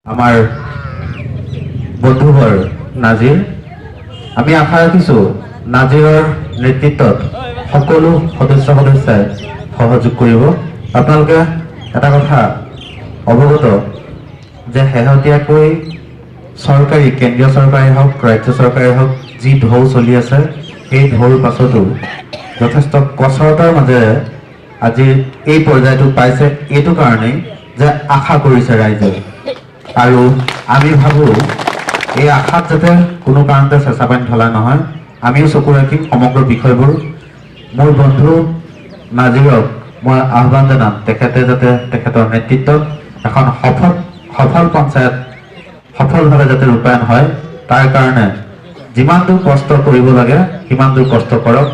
আমাৰ বন্ধুবৰ নাজিৰ, আমি আশা ৰাখিছোঁ নাজিৰৰ নেতৃত্বত সকলো সদস্যই সহযোগ কৰিব। আপোনালোকে এটা কথা অৱগত যে শেহতীয়াকৈ চৰকাৰী, কেন্দ্ৰীয় চৰকাৰেই হওক ৰাজ্য চৰকাৰেই হওক, যি ঢৌ চলি আছে সেই ঢৌৰ পাছতো যথেষ্ট কচৰতৰ মাজেৰে আজি এই পৰ্যায়টো পাইছে। এইটো কাৰণেই যে আশা কৰিছে ৰাইজে, আৰু আমি ভাবোঁ এই আশাত যাতে কোনো কাৰণতে চেঁচা পানী ঢলা নহয়। আমিও চকু ৰাখিম সমগ্ৰ বিষয়বোৰ। মোৰ বন্ধু নাজিৰক মই আহ্বান জনাম, তেখেতে যাতে তেখেতৰ নেতৃত্বত এখন সফল পঞ্চায়ত সফলভাৱে যাতে ৰূপায়ণ হয়, তাৰ কাৰণে যিমান দূৰ কষ্ট কৰিব লাগে সিমান দূৰ কষ্ট কৰক।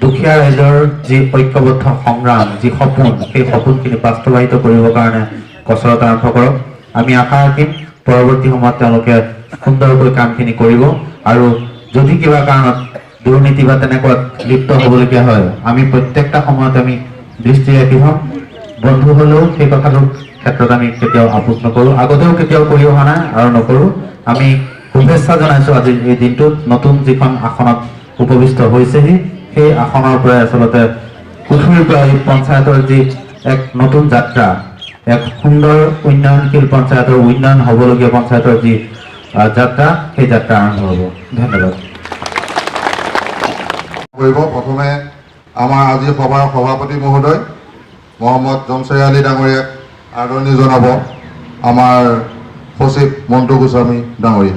দুখীয়া ৰাইজৰ যি ঐক্যবদ্ধ সংগ্ৰাম, যি সপোন, সেই সপোনখিনি বাস্তৱায়িত কৰিবৰ কাৰণে কচৰৎ আৰম্ভ কৰক। আমি আশা ৰাখিম পৰৱৰ্তী সময়ত তেওঁলোকে সুন্দৰকৈ কামখিনি কৰিব, আৰু যদি কিবা কাৰণত দুৰ্নীতি বা তেনেকুৱাত লিপ্ত হ'বলগীয়া হয়, আমি প্ৰত্যেকটা সময়ত আমি দৃষ্টি ৰাখি হ'ম। বন্ধু হ'লেও সেই কথাটোৰ ক্ষেত্ৰত আমি কেতিয়াও আপোচ নকৰোঁ, আগতেও কেতিয়াও কৰি অহা নাই আৰু নকৰোঁ। আমি শুভেচ্ছা জনাইছোঁ আজিৰ এই দিনটোত। নতুন যিখন আসনত উপবিষ্ট হৈছেহি, সেই আসনৰ পৰাই আচলতে কুঠুৰিৰ পৰা এই পঞ্চায়তৰ যি এক নতুন যাত্ৰা, এক সুন্দৰ উন্নয়নশীল পঞ্চায়তৰ উন্নয়ন হ'বলগীয়া পঞ্চায়তৰ যি যাত্ৰা, সেই যাত্ৰা আৰম্ভ হ'ব। ধন্যবাদ। প্ৰথমে আমাৰ আজি সভাৰ সভাপতি মহোদয় মহম্মদ জমছেৰ আলী ডাঙৰীয়াক আদৰণি জনাব আমাৰ সচিব মণ্টু গোস্বামী ডাঙৰীয়া।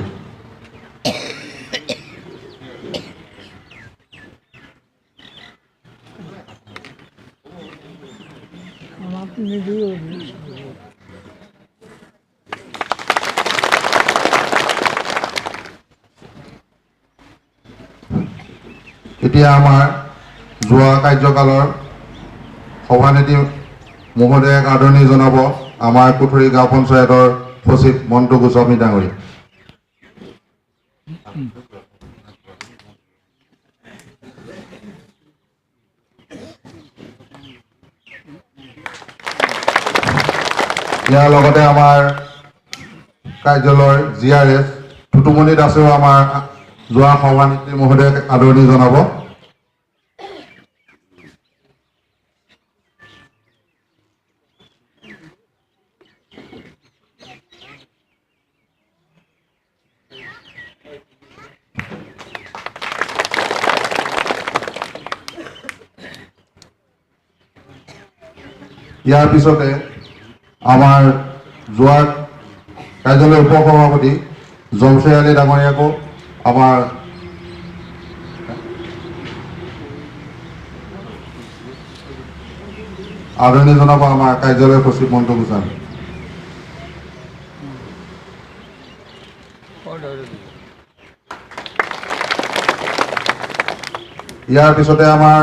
এতিয়া আমাৰ যোৱা কাৰ্যকালৰ সভানেত্ৰী মহোদয়াক আদৰণি জনাব আমাৰ কুঠুৰি গাঁও পঞ্চায়তৰ সচিব মণ্টু গোস্বামী ডাঙৰীয়া। ইয়াৰ লগতে আমাৰ কাৰ্যালয়ৰ GRS টুটুমণি দাসেও আমাৰ যোৱা সভানেত্ৰী মহোদয়াক আদৰণি জনাব। ইয়াৰ পিছতে আমাৰ যোৱা কাৰ্যালয়ৰ উপসভাপতি জমছেৰ আলী ডাঙৰীয়াকো আমাৰ আদৰণি জনাব আমাৰ কাৰ্যালয়ৰ সচিব মণ্টু গোস্বামী। ইয়াৰ পিছতে আমাৰ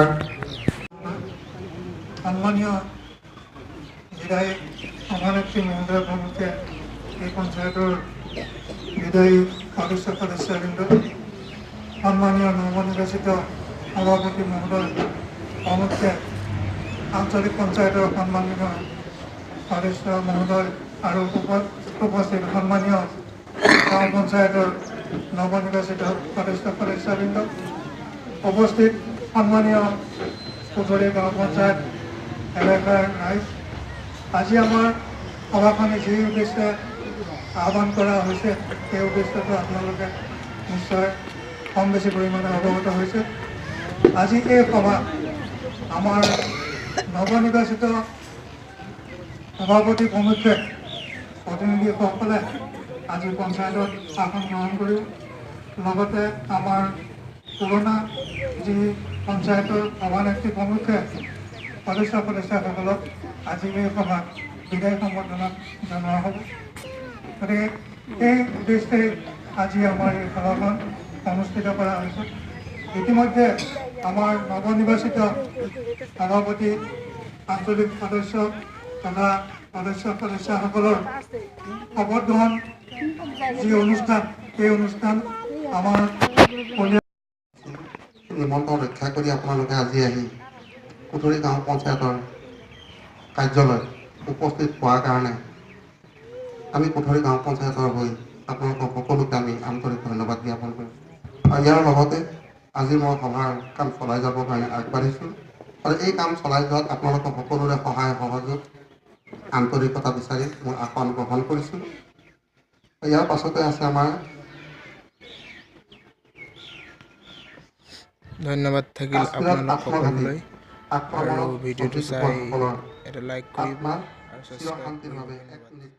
সন্মানীয় বিধায়ক সভানেত্ৰী মহোদয় প্ৰমুখে এই পঞ্চায়তৰ বিদায়ী সদস্যবৃন্দ, সন্মানীয় নৱনিৰ্বাচিত সভাপতি মহোদয় প্ৰমুখে আঞ্চলিক পঞ্চায়তৰ সন্মানীয় সদস্য মহোদয় আৰু উপস্থিত সন্মানীয় গাঁও পঞ্চায়তৰ নৱনিৰ্বাচিত সদস্যবৃন্দ, উপস্থিত সন্মানীয় কুঠুৰি গাঁও পঞ্চায়ত এলেকাৰ ৰাইজ, আজি আমাৰ সভাখনে যি উদ্দেশ্যে আহ্বান কৰা হৈছে সেই উদ্দেশ্যটো আপোনালোকে নিশ্চয় কম বেছি পৰিমাণে অৱগত হৈছে। আজি এই সভা আমাৰ নৱনিৰ্বাচিত সভাপতি প্ৰমুখ্যে প্ৰতিনিধিসকলে আজি পঞ্চায়তত আসন গ্ৰহণ কৰিব। লগতে আমাৰ পুৰণা যি পঞ্চায়তৰ সভানেত্ৰী প্ৰমুখ্যে সদস্যসকলক আজি এই সভাত বিদায় সম্বৰ্ধনা জনোৱা হ'ব। গতিকে এই উদ্দেশ্যে আজি আমাৰ এই সভাখন অনুষ্ঠিত কৰা হৈছে। ইতিমধ্যে আমাৰ নৱনিৰ্বাচিত সভাপতি, আঞ্চলিক সদস্য তথা সদস্যসকলৰ শপত গ্ৰহণ যি অনুষ্ঠান, সেই অনুষ্ঠান আমাৰ নিমন্ত্ৰণ ৰক্ষা কৰি আপোনালোকে আজি আহি কুঠুৰি গাঁও পঞ্চায়তৰ কাৰ্যালয় উপস্থিত হোৱাৰ কাৰণে আমি কোঠাৰী গাঁও পঞ্চায়তৰ হৈ আপোনালোকক সকলোকে আমি আন্তৰিক ধন্যবাদ জ্ঞাপন কৰিছোঁ। আৰু ইয়াৰ লগতে আজি মই সভাৰ কাম চলাই যাবৰ কাৰণে আগবাঢ়িছোঁ আৰু এই কাম চলাই যোৱাত আপোনালোকৰ সকলোৰে সহায় সহযোগ আন্তৰিকতা বিচাৰি মই আসন গ্ৰহণ কৰিছোঁ। ইয়াৰ পাছতে আছে আমাৰ ধন্যবাদ থাকিল আপোনালোক সকলোলৈ আৰু ভিডিঅ'টো চাই এটা লাইক কৰিব আত্মাৰ আৰু চিৰ ছাবস্ক্ৰাইব শান্তিৰ কৰিব। বাবে ধন্যবাদ। এক মিনিট